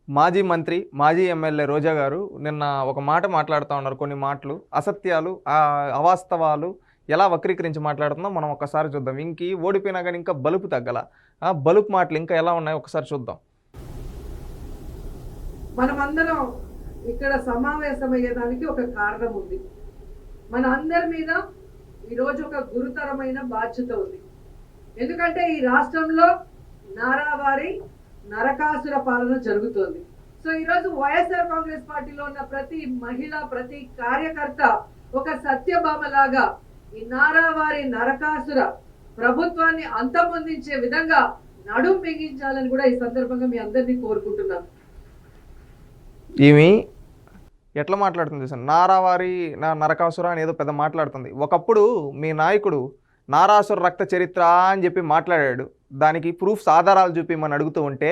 మాజీ మంత్రి, మాజీ ఎమ్మెల్యే రోజా గారు నిన్న ఒక మాట మాట్లాడుతా ఉన్నారు. కొన్ని మాటలు అసత్యాలు, అవాస్తవాలు ఎలా వక్రీకరించి మాట్లాడుతుందో మనం ఒక్కసారి చూద్దాం. ఓడిపోయినా గానీ ఇంకా బలుపు తగ్గల. బలుపు మాటలు ఇంకా ఎలా ఉన్నాయో ఒకసారి చూద్దాం. మనమందరం ఇక్కడ సమావేశమయ్యేదానికి ఒక కారణం ఉంది. మన అందరి మీద ఈరోజు ఒక గురుతరమైన బాధ్యత ఉంది. ఎందుకంటే ఈ రాష్ట్రంలో నారావారి నరకాసుర పాలన జరుగుతోంది. సో ఈరోజు వైఎస్ఆర్ కాంగ్రెస్ పార్టీలో ఉన్న ప్రతి మహిళ, ప్రతి కార్యకర్త ఒక సత్యభామలాగా ఈ నారావారి నరకాసుర ప్రభుత్వాన్ని అంతమొందించే విధంగా నడుం బిగించాలని కూడా ఈ సందర్భంగా మీ అందరినీ కోరుకుంటున్నాను. ఈమె ఎట్లా మాట్లాడుతుంది సార్? నారావారి నరకాసుర అని ఏదో పెద్ద మాట్లాడుతుంది. ఒకప్పుడు మీ నాయకుడు నారాసుర రక్త చరిత్ర అని చెప్పి మాట్లాడాడు. దానికి ప్రూఫ్స్, ఆధారాలు చూపిమని అడుగుతూ ఉంటే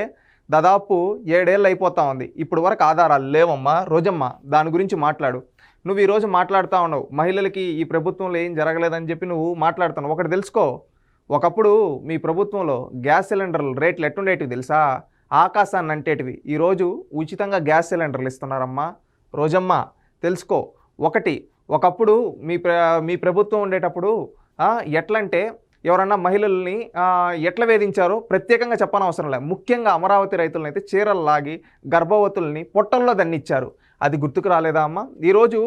దాదాపు 7 ఏళ్ళు అయిపోతా ఉంది. ఇప్పుడు వరకు ఆధారాలు లేవమ్మా. రోజమ్మ, దాని గురించి మాట్లాడు. నువ్వు ఈరోజు మాట్లాడుతూ ఉన్నావు మహిళలకి ఈ ప్రభుత్వంలో ఏం జరగలేదని చెప్పి నువ్వు మాట్లాడుతున్నావు. ఒకటి తెలుసుకో, ఒకప్పుడు మీ ప్రభుత్వంలో గ్యాస్ సిలిండర్లు రేట్లు ఎట్టుండేటివి తెలుసా? ఆకాశాన్ని అంటేటివి. ఈరోజు ఉచితంగా గ్యాస్ సిలిండర్లు ఇస్తున్నారమ్మా. రోజమ్మ తెలుసుకో. ఒకప్పుడు మీ ప్రభుత్వం ఉండేటప్పుడు ఎట్లంటే ఎవరన్నా మహిళల్ని ఎట్లా వేధించారో ప్రత్యేకంగా చెప్పనవసరం లేదు. ముఖ్యంగా అమరావతి రైతులను అయితే చీరలు లాగి గర్భవతుల్ని పొట్టల్లో దన్నిచ్చారు. అది గుర్తుకు రాలేదా అమ్మ? ఈరోజు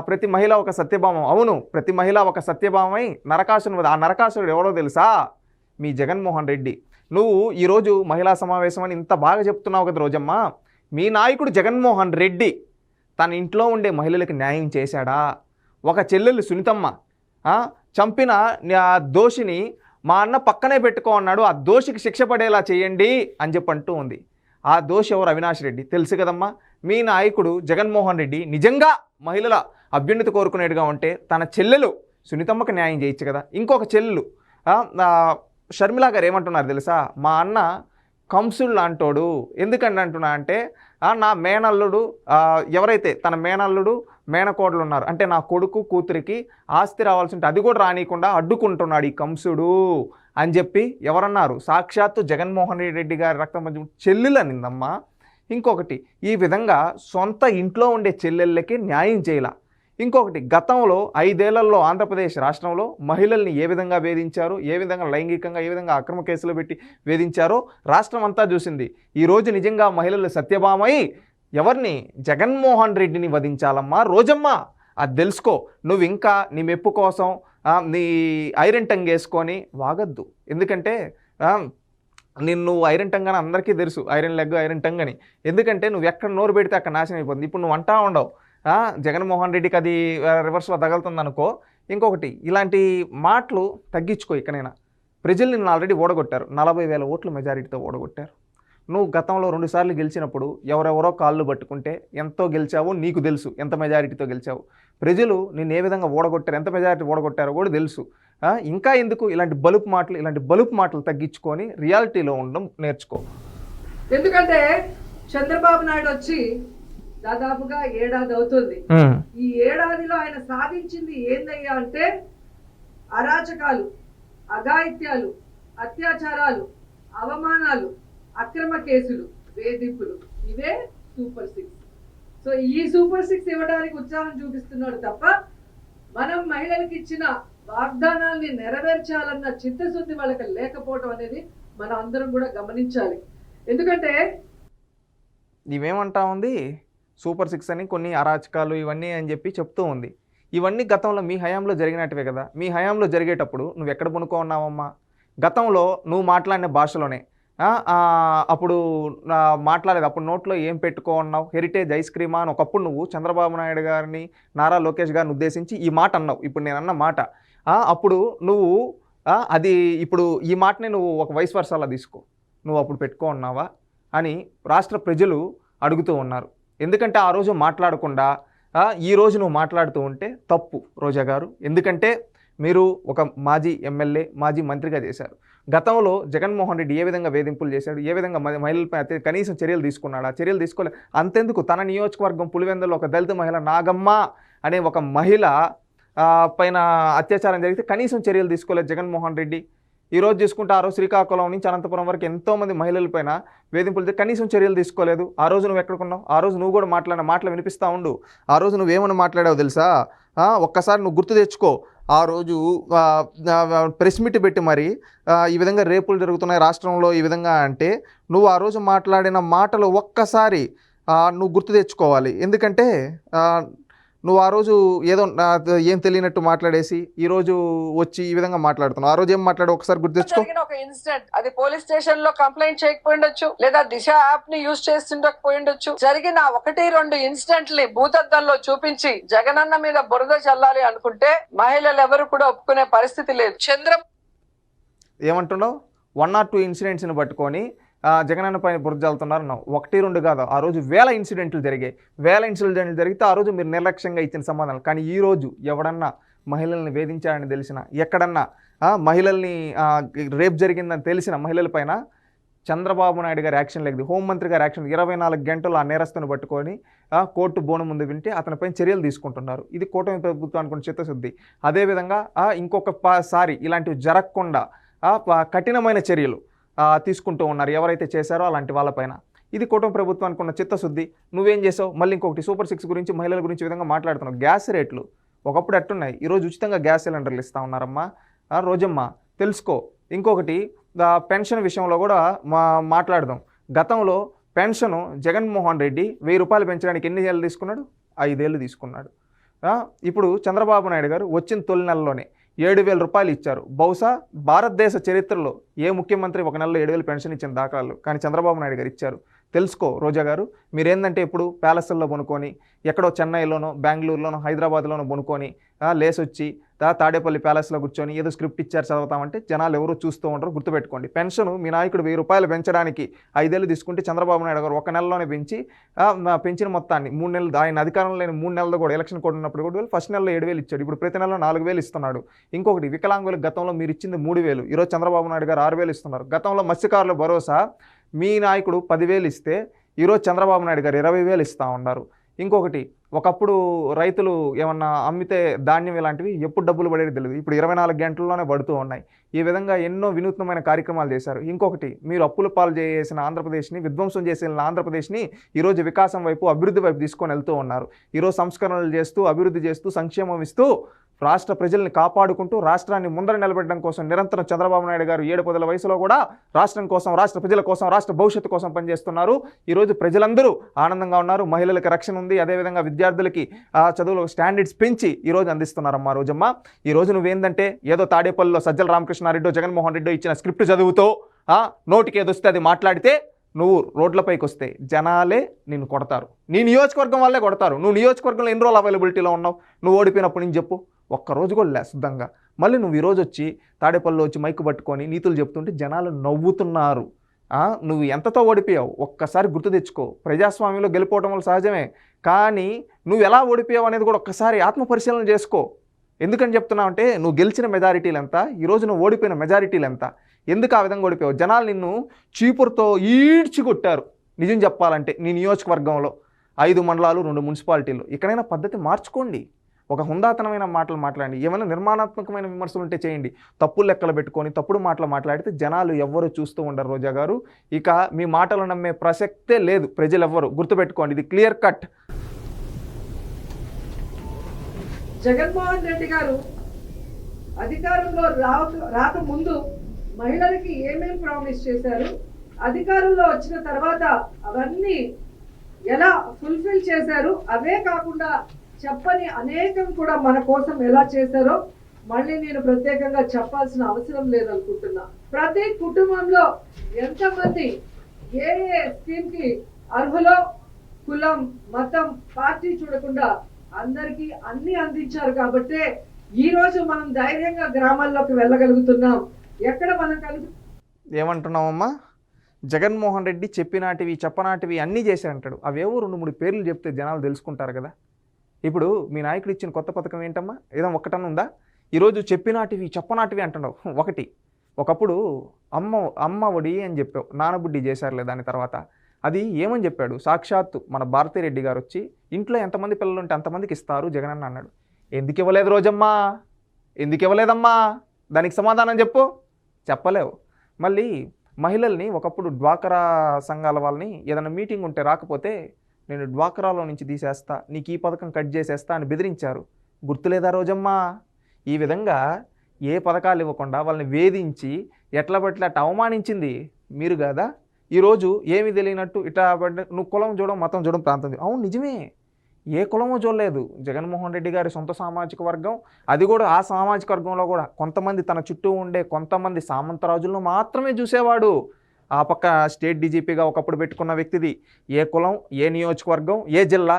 ప్రతి మహిళ ఒక సత్యభామం. అవును, ప్రతి మహిళ ఒక సత్యభామై నరకాసురుడు. ఆ నరకాసురుడు ఎవరో తెలుసా? మీ జగన్మోహన్ రెడ్డి. నువ్వు ఈరోజు మహిళా సమావేశం అని ఇంత బాగా చెప్తున్నావు కదా రోజమ్మ. మీ నాయకుడు జగన్మోహన్ రెడ్డి తన ఇంట్లో ఉండే మహిళలకు న్యాయం చేశాడా? ఒక చెల్లెలు సునీతమ్మ చంపిన దోషిని మా అన్న పక్కనే పెట్టుకో అన్నాడు. ఆ దోషికి శిక్ష పడేలా చేయండి అని చెప్పి అంటూ ఉంది. ఆ దోషి ఎవరు? అవినాష్ రెడ్డి. తెలుసు కదమ్మా. మీ నాయకుడు జగన్మోహన్ రెడ్డి నిజంగా మహిళల అభ్యున్నతి కోరుకునేట్టుగా ఉంటే తన చెల్లెలు సునీతమ్మకు న్యాయం చేయొచ్చు కదా. ఇంకొక చెల్లెలు షర్మిల గారు ఏమంటున్నారు తెలుసా? మా అన్న కంసుడు అంటోడు. ఎందుకంటే అంటున్నా అంటే నా మేనల్లుడు, ఎవరైతే తన మేనల్లుడు మేనకోడలు ఉన్నారు అంటే నా కొడుకు కూతురికి ఆస్తి రావాల్సి ఉంటే అది కూడా రానియకుండా అడ్డుకుంటున్నాడు ఈ కంసుడు అని చెప్పి ఎవరన్నారు? సాక్షాత్తు జగన్మోహన్ రెడ్డి గారి రక్తం చెల్లెలనిందమ్మా. ఇంకొకటి, ఈ విధంగా సొంత ఇంట్లో ఉండే చెల్లెళ్ళకి న్యాయం చేయాల. ఇంకొకటి, గతంలో 5 ఏళ్లలో ఆంధ్రప్రదేశ్ రాష్ట్రంలో మహిళల్ని ఏ విధంగా వేధించారో, ఏ విధంగా లైంగికంగా, ఏ విధంగా అక్రమ కేసులు పెట్టి వేధించారో రాష్ట్రం అంతా చూసింది. ఈరోజు నిజంగా మహిళలు సత్యభామై ఎవరిని? జగన్మోహన్ రెడ్డిని వధించాలమ్మా. రోజమ్మ, అది తెలుసుకో. నువ్వు ఇంకా నీ మెప్పు కోసం నీ ఐరన్ టంగ్ వేసుకొని వాగద్దు. ఎందుకంటే నిన్ను ఐరన్ టంగ్ అని అందరికీ తెలుసు, ఐరన్ లెగ్, ఐరన్ టంగ్ అని. ఎందుకంటే నువ్వు ఎక్కడ నోరు పెడితే అక్కడ నాశనం అయిపోతుంది. ఇప్పుడు నువ్వు అంటా ఉండవు జగన్మోహన్ రెడ్డికి అది రివర్స్లో తగులుతుంది అనుకో. ఇంకొకటి, ఇలాంటి మాటలు తగ్గించుకో. ఇకనైనా ప్రజలు నిన్ను ఆల్రెడీ ఓడగొట్టారు. 40,000 ఓట్ల మెజారిటీతో ఓడగొట్టారు. నువ్వు గతంలో 2 సార్లు గెలిచినప్పుడు ఎవరెవరో కాళ్ళు పట్టుకుంటే ఎంతో గెలిచావో నీకు తెలుసు. ఎంత మెజారిటీతో గెలిచావు, ప్రజలు నిన్ను ఏ విధంగా ఓడగొట్టారు, ఎంత మెజారిటీ ఓడగొట్టారో కూడా తెలుసు. ఇంకా ఎందుకు ఇలాంటి బలుపు మాటలు తగ్గించుకొని రియాలిటీలో ఉండడం నేర్చుకో. ఎందుకంటే చంద్రబాబు నాయుడు వచ్చి దాదాపుగా 1 ఏడాది అవుతుంది. ఈ 1 ఏడాదిలో ఆయన సాధించింది ఏందయ్యా అంటే అరాచకాలు, అఘాయిత్యాలు, అత్యాచారాలు, అవమానాలు, అక్రమ కేసులు, వేధింపులు. ఇవే సూపర్ 6. సో ఈ సూపర్ 6 ఇవ్వడానికి ఉత్సాహం చూపిస్తున్నాడు తప్ప మనం మహిళలకు ఇచ్చిన వాగ్దానాల్ని నెరవేర్చాలన్న చిత్తశుద్ధి వాళ్ళకి లేకపోవడం అనేది మనం అందరం కూడా గమనించాలి. ఎందుకంటే ఇవేమంటా ఉంది, సూపర్ 6 అని కొన్ని అరాచకాలు ఇవన్నీ అని చెప్పి చెప్తూ ఉంది. ఇవన్నీ గతంలో మీ హయాంలో జరిగినట్టువే కదా. మీ హయాంలో జరిగేటప్పుడు నువ్వు ఎక్కడ పునుకో ఉన్నావమ్మా? గతంలో నువ్వు మాట్లాడిన భాషలోనే అప్పుడు మాట్లాడేది. అప్పుడు నోట్లో ఏం పెట్టుకో ఉన్నావు? హెరిటేజ్ ఐస్ క్రీమా అని ఒకప్పుడు నువ్వు చంద్రబాబు నాయుడు గారిని, నారా లోకేష్ గారిని ఉద్దేశించి ఈ మాట అన్నావు. ఇప్పుడు నేను అన్న మాట అప్పుడు నువ్వు అది ఇప్పుడు ఈ మాటని నువ్వు ఒక వైస్ వర్సాలా తీసుకో. నువ్వు అప్పుడు పెట్టుకో ఉన్నావా అని రాష్ట్ర ప్రజలు అడుగుతూ ఉన్నారు. ఎందుకంటే ఆ రోజు మాట్లాడకుండా ఈరోజు నువ్వు మాట్లాడుతూ ఉంటే తప్పు రోజా గారు. ఎందుకంటే మీరు ఒక మాజీ ఎమ్మెల్యే, మాజీ మంత్రిగా చేశారు. గతంలో జగన్మోహన్ రెడ్డి ఏ విధంగా వేధింపులు చేశాడు, ఏ విధంగా మహిళలపై కనీసం చర్యలు తీసుకున్నాడు? ఆ చర్యలు తీసుకోలేదు. అంతెందుకు, తన నియోజకవర్గం పులివెందులో ఒక దళిత మహిళ నాగమ్మ అనే ఒక మహిళ పైన అత్యాచారం జరిగితే కనీసం చర్యలు తీసుకోలేదు జగన్మోహన్ రెడ్డి. ఈరోజు చూసుకుంటే ఆ రోజు శ్రీకాకుళం నుంచి అనంతపురం వరకు ఎంతోమంది మహిళలపైన వేధింపులు కనీసం చర్యలు తీసుకోలేదు. ఆ రోజు నువ్వు ఎక్కడికున్నావు? ఆ రోజు నువ్వు కూడా మాట్లాడిన మాటలు వినిపిస్తూ ఉండు. ఆ రోజు నువ్వేమని మాట్లాడావు తెలుసా? ఒక్కసారి నువ్వు గుర్తు తెచ్చుకో. ఆ రోజు ప్రెస్ మీట్ పెట్టి మరి ఈ విధంగా రేపులు జరుగుతున్నాయి రాష్ట్రంలో ఈ విధంగా అంటే నువ్వు ఆ రోజు మాట్లాడిన మాటలు ఒక్కసారి నువ్వు గుర్తు తెచ్చుకోవాలి. ఎందుకంటే నువ్వు ఆ రోజు ఏదో ఏం తెలియనట్టు మాట్లాడేసి ఈ రోజు వచ్చి ఈ విధంగా మాట్లాడుతున్నావు. ఆ రోజు ఏం మాట్లాడావు ఒకసారి గుర్తు తెచ్చుకో. ఒక ఇన్సిడెంట్ అది పోలీస్ స్టేషన్ లో కంప్లైంట్ చేయకపోయిండొచ్చు, లేదా దిశ యాప్ ని యూజ్ చేస్తుండకపోయిండొచ్చు. జరిగిన 1-2 ఇన్సిడెంట్ని భూతద్దంలో చూపించి జగనన్న మీద బురద చల్లాలి అనుకుంటే మహిళలు ఎవరు కూడా ఒప్పుకునే పరిస్థితి లేదు. ఏమంటున్నావు? 1 or 2 ఇన్సిడెంట్స్ని పట్టుకొని జగనన్న పైన బురద చల్లుతున్నారు. 1-2 కాదు, ఆ రోజు 1000 ఇన్సిడెంట్లు జరిగాయి. 1000 ఇన్సిడెంట్లు జరిగితే ఆ రోజు మీరు నిర్లక్ష్యంగా ఇచ్చిన సమాధానాలు. కానీ ఈరోజు ఎవడన్నా మహిళల్ని వేధించారని తెలిసిన, ఎక్కడన్నా మహిళల్ని రేప్ జరిగిందని తెలిసిన మహిళలపైన చంద్రబాబు నాయుడు గారి యాక్షన్ లేదు, హోంమంత్రి గారి యాక్షన్ 24 గంటలు ఆ నేరస్తుని పట్టుకొని కోర్టు బోను ముందు వింటే అతనిపైన చర్యలు తీసుకుంటున్నారు. ఇది కూటమి ప్రభుత్వం అనుకున్న చిత్తశుద్ధి. అదేవిధంగా ఇంకొకసారి ఇలాంటివి జరగకుండా కఠినమైన చర్యలు తీసుకుంటూ ఉన్నారు ఎవరైతే చేశారో అలాంటి వాళ్ళపైన. ఇది కూటమి ప్రభుత్వానికి ఉన్న చిత్తశుద్ధి. నువ్వేం చేసావు? మళ్ళీ ఇంకొకటి సూపర్ 6 గురించి, మహిళల గురించి విధంగా మాట్లాడుతున్నావు. గ్యాస్ రేట్లు ఒకప్పుడు ఎట్టున్నాయి, ఈరోజు ఉచితంగా గ్యాస్ సిలిండర్లు ఇస్తూ ఉన్నారమ్మా. రోజమ్మ తెలుసుకో. ఇంకొకటి పెన్షన్ విషయంలో కూడా మాట్లాడదాం. గతంలో పెన్షను జగన్మోహన్ రెడ్డి 1000 రూపాయలు పెంచడానికి ఎన్ని ఏళ్ళు తీసుకున్నాడు? 5 ఏళ్ళు తీసుకున్నాడు. ఇప్పుడు చంద్రబాబు నాయుడు గారు వచ్చిన తొలి నెలలోనే 7,000 రూపాయలు ఇచ్చారు. బహుశా భారతదేశ చరిత్రలో ఏ ముఖ్యమంత్రి ఒక నెలలో 7,000 పెన్షన్ ఇచ్చిన దాఖలాలు కానీ చంద్రబాబు నాయుడు గారు ఇచ్చారు. తెలుసుకో రోజా గారు. మీరేందంటే ఇప్పుడు ప్యాలెస్ల్లో కొనుక్కొని ఎక్కడో చెన్నైలోనో బెంగళూరులోనో హైదరాబాద్లోనో కొనుక్కొని లేసొచ్చి తాడేపల్లి ప్యాలెస్లో కూర్చొని ఏదో స్క్రిప్ట్ ఇచ్చారు చదువుతామంటే జనాలు ఎవరు చూస్తూ ఉంటారు. గుర్తుపెట్టుకోండి, పెన్షన్ మీ నాయకుడు 1000 రూపాయలు పెంచడానికి 5 ఏళ్ళు తీసుకుంటే చంద్రబాబు నాయుడు గారు ఒక నెలలోనే పెంచిన మొత్తాన్ని 3 నెలలు ఆయన అధికారంలో లేని 3 నెలలు కూడా ఎలక్షన్ కోడ్ ఉన్నప్పుడు కూడా ఫస్ట్ నెలలో 7,000 ఇచ్చాడు. ఇప్పుడు ప్రతి నెలలో 4,000 ఇస్తున్నాడు. ఇంకొకటి వికలాంగులకు గతంలో మీరు ఇచ్చింది 3,000, ఈరోజు చంద్రబాబు నాయుడు గారు 6,000 ఇస్తున్నారు. గతంలో మత్స్యకారుల భరోసా మీ నాయకుడు 10,000 ఇస్తే ఈరోజు చంద్రబాబు నాయుడు గారు 20,000 ఇస్తూ ఉన్నారు. ఇంకొకటి ఒకప్పుడు రైతులు ఏమన్నా అమ్మితే ధాన్యం ఇలాంటివి ఎప్పుడు డబ్బులు పడేది తెలియదు, ఇప్పుడు 24 గంటల్లోనే పడుతూ ఉన్నాయి. ఈ విధంగా ఎన్నో వినూత్నమైన కార్యక్రమాలు చేశారు. ఇంకొకటి మీరు అప్పుల పాలు చేసిన ఆంధ్రప్రదేశ్ని, విధ్వంసం చేసిన ఆంధ్రప్రదేశ్ని ఈరోజు వికాసం వైపు, అభివృద్ధి వైపు తీసుకొని వెళ్తూ ఉన్నారు. ఈరోజు సంస్కరణలు చేస్తూ, అభివృద్ధి చేస్తూ, సంక్షేమం ఇస్తూ, రాష్ట్ర ప్రజల్ని కాపాడుకుంటూ రాష్ట్రాన్ని ముందర నిలబెట్టడం కోసం నిరంతరం చంద్రబాబు నాయుడు గారు 7 పదుల వయసులో కూడా రాష్ట్రం కోసం, రాష్ట్ర ప్రజల కోసం, రాష్ట్ర భవిష్యత్తు కోసం పనిచేస్తున్నారు. ఈరోజు ప్రజలందరూ ఆనందంగా ఉన్నారు. మహిళలకు రక్షణ ఉంది. అదేవిధంగా విద్యార్థులకి చదువులో స్టాండర్డ్స్ పెంచి ఈరోజు అందిస్తున్నారమ్మా రోజమ్మ. ఈరోజు నువ్వేందంటే ఏదో తాడేపల్లిలో సజ్జల రామకృష్ణారెడ్డో జగన్మోహన్ రెడ్డో ఇచ్చిన స్క్రిప్ట్ చదువుతో నోటికి ఏదొస్తే అది మాట్లాడితే నువ్వు రోడ్లపైకి వస్తే జనాలే నిన్ను కొడతారు. నీ నియోజకవర్గం వాళ్ళే కొడతారు. నువ్వు నియోజకవర్గంలో ఎన్ని రోజులు అవైలబిలిటీలో ఉన్నావు? నువ్వు ఓడిపోయినప్పుడు నేను చెప్పు, ఒక్కరోజు కూడా లే శుద్ధంగా. మళ్ళీ నువ్వు ఈరోజు వచ్చి తాడేపల్లిలో వచ్చి మైకు పట్టుకొని నీతులు చెప్తుంటే జనాలు నవ్వుతున్నారు. నువ్వు ఎంతతో ఓడిపోయావు ఒక్కసారి గుర్తు తెచ్చుకో. ప్రజాస్వామ్యంలో గెలిపోవడం వల్ల సహజమే, కానీ నువ్వు ఎలా ఓడిపోయావు అనేది కూడా ఒక్కసారి ఆత్మపరిశీలన చేసుకో. ఎందుకని చెప్తున్నావు అంటే నువ్వు గెలిచిన మెజారిటీలు ఎంత, ఈరోజు నువ్వు ఓడిపోయిన మెజారిటీలు ఎంత, ఎందుకు ఆ విధంగా ఓడిపోయావు? జనాలు నిన్ను చీపురుతో ఈడ్చి కొట్టారు. నిజం చెప్పాలంటే నీ నియోజకవర్గంలో 5 మండలాలు 2 మున్సిపాలిటీలు. ఇక్కడైనా పద్ధతి మార్చుకోండి. ఒక హుందాతనమైన మాటలు మాట్లాడండి. ఏమైనా నిర్మాణాత్మకమైన విమర్శలు ఉంటే చేయండి. తప్పులు లెక్కలు పెట్టుకొని తప్పుడు మాటలు మాట్లాడితే జనాలు ఎవ్వరు చూస్తూ ఉండరు రోజా గారు. ఇక మీ మాటలు నమ్మే ప్రసక్తే లేదు ప్రజలు ఎవ్వరు. గుర్తుపెట్టుకోండి, ఇది క్లియర్ కట్. జగన్మోహన్ రెడ్డి గారు అధికారంలో రాకముందు మహిళలకి ఏమేమి ప్రామిస్ చేశారు, అధికారంలో వచ్చిన తర్వాత అవన్నీ ఎలా ఫుల్ఫిల్ చేశారు, అవే కాకుండా చెప్పని అనేకం కూడా మన కోసం ఎలా చేశారో మళ్ళీ నేను ప్రత్యేకంగా చెప్పాల్సిన అవసరం లేదనుకుంటున్నా. ప్రతి కుటుంబంలో ఎంతమంది ఏ స్కీమ్ కి అర్హులో కులం, మతం, పార్టీ చూడకుండా అందరికీ అన్ని అందించారు. కాబట్టే ఈ రోజు మనం ధైర్యంగా గ్రామాల్లోకి వెళ్ళగలుగుతున్నాం. ఎక్కడ మనం ఏమంటున్నామమ్మా? జగన్మోహన్ రెడ్డి చెప్పినాటివి చెప్పనాటివి అన్నీ చేశారంటాడు. అవేవో 2-3 పేర్లు చెప్తే జనాలు తెలుసుకుంటారు కదా. ఇప్పుడు మీ నాయకుడు ఇచ్చిన కొత్త పథకం ఏంటమ్మా? ఏదో ఒక్కటన్నా ఉందా? ఈరోజు చెప్పినాటివి చెప్పనాటివి అంటున్నావు. ఒకప్పుడు అమ్మ ఒడి అని చెప్పావు, నానబుడ్డి చేశారులే దాని తర్వాత. అది ఏమని చెప్పాడు? సాక్షాత్తు మన భారతిరెడ్డి గారు వచ్చి ఇంట్లో ఎంతమంది పిల్లలు ఉంటే అంతమందికి ఇస్తారు జగనన్న అన్నాడు. ఎందుకు ఇవ్వలేదు రోజమ్మా? ఎందుకు ఇవ్వలేదమ్మా? దానికి సమాధానం చెప్పు. చెప్పలేవు. మళ్ళీ మహిళల్ని ఒకప్పుడు డ్వాక్రా సంఘాల వాళ్ళని ఏదైనా మీటింగ్ ఉంటే రాకపోతే నేను డ్వాక్రాలో నుంచి తీసేస్తా, నీకు ఈ పథకం కట్ చేసేస్తా అని బెదిరించారు. గుర్తులేదా రోజమ్మా? ఈ విధంగా ఏ పథకాలు ఇవ్వకుండా వాళ్ళని వేధించి ఎట్లా పట్ల అట్లా అవమానించింది మీరు కదా. ఈరోజు ఏమీ తెలియనట్టు ఇట్లా నువ్వు కులం చూడడం, మతం చూడడం, ప్రాంతం అవును నిజమే, ఏ కులమో చూడలేదు. జగన్మోహన్ రెడ్డి గారి సొంత సామాజిక వర్గం, అది కూడా ఆ సామాజిక వర్గంలో కూడా కొంతమంది తన చుట్టూ ఉండే కొంతమంది సామంతరాజులను మాత్రమే చూసేవాడు. ఆ పక్క స్టేట్ డీజీపీగా ఒకప్పుడు పెట్టుకున్న వ్యక్తిది ఏ కులం, ఏ నియోజకవర్గం, ఏ జిల్లా,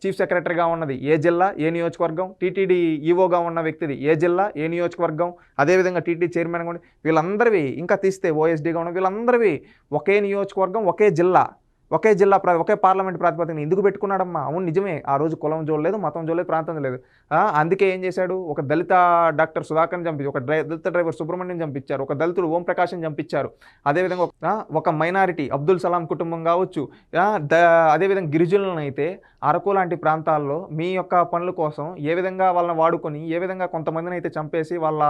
చీఫ్ సెక్రటరీగా ఉన్నది ఏ జిల్లా, ఏ నియోజకవర్గం, టీటీడీ ఈవోగా ఉన్న వ్యక్తిది ఏ జిల్లా, ఏ నియోజకవర్గం, అదేవిధంగా టీటీడీ చైర్మన్గా ఉండి వీళ్ళందరివి, ఇంకా తీస్తే ఓఎస్డీగా ఉన్న వీళ్ళందరివి ఒకే నియోజకవర్గం, ఒకే జిల్లా, ఒకే పార్లమెంట్ ప్రాతిపదికన ఎందుకు పెట్టుకున్నాడమ్మా? అవును నిజమే, ఆ రోజు కులం చూడలేదు, మతం చూడలేదు, ప్రాంతం చూడలేదు. అందుకే ఏం చేశాడు, ఒక దళిత డాక్టర్ సుధాకర్ని చంపించారు, ఒక దళిత డ్రైవర్ సుబ్రహ్మణ్యం చంపించారు, ఒక దళితుడు ఓంప్రకాశం చంపించారు, అదేవిధంగా ఒక మైనారిటీ అబ్దుల్ సలాం కుటుంబం కావచ్చు, అదేవిధంగా గిరిజనులను అయితే అరకు లాంటి ప్రాంతాల్లో మీ యొక్క పనుల కోసం ఏ విధంగా వాళ్ళని వాడుకొని ఏ విధంగా కొంతమందిని అయితే చంపేసి వాళ్ళ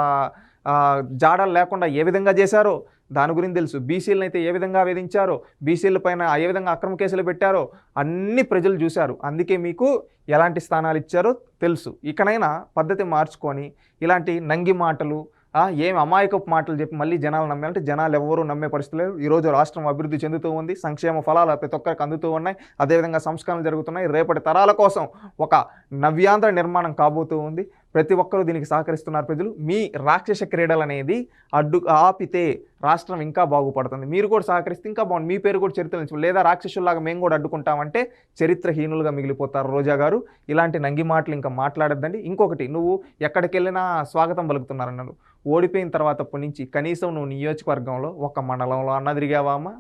జాడలు లేకుండా ఏ విధంగా చేశారో దాని గురించి తెలుసు. బీసీలను అయితే ఏ విధంగా వేధించారో, బీసీల పైన ఏ విధంగా అక్రమ కేసులు పెట్టారో అన్ని ప్రజలు చూశారు. అందుకే మీకు ఎలాంటి స్థానాలు ఇచ్చారో తెలుసు. ఇకనైనా పద్ధతి మార్చుకొని ఇలాంటి నంగి మాటలు, ఏం అమాయకపు మాటలు చెప్పి మళ్ళీ జనాలు నమ్మాలంటే జనాలు ఎవరు నమ్మే పరిస్థితి లేదు. ఈరోజు రాష్ట్రం అభివృద్ధి చెందుతూ ఉంది, సంక్షేమ ఫలాలు ప్రతి ఒక్కరికి అందుతూ ఉన్నాయి, అదేవిధంగా సంస్కరణలు జరుగుతున్నాయి. రేపటి తరాల కోసం ఒక నవ్యాంధ్ర నిర్మాణం కాబోతూ ఉంది. ప్రతి ఒక్కరూ దీనికి సహకరిస్తున్నారు ప్రజలు. మీ రాక్షస క్రీడలు అనేది ఆపితే రాష్ట్రం ఇంకా బాగుపడుతుంది. మీరు కూడా సహకరిస్తే ఇంకా బాగుంది, మీ పేరు కూడా చరిత్ర నుంచి, లేదా రాక్షసుల్లాగా మేము కూడా అడ్డుకుంటామంటే చరిత్రహీనులుగా మిగిలిపోతారు. రోజా గారు ఇలాంటి నంగి మాటలు ఇంకా మాట్లాడద్దండి. ఇంకొకటి, నువ్వు ఎక్కడికి వెళ్ళినా స్వాగతం పలుకుతున్నారన్నారు. ఓడిపోయిన తర్వాత అప్పటి నుంచి కనీసం నువ్వు నియోజకవర్గంలో ఒక మండలంలో అన్న తిరిగావా అమ్మ?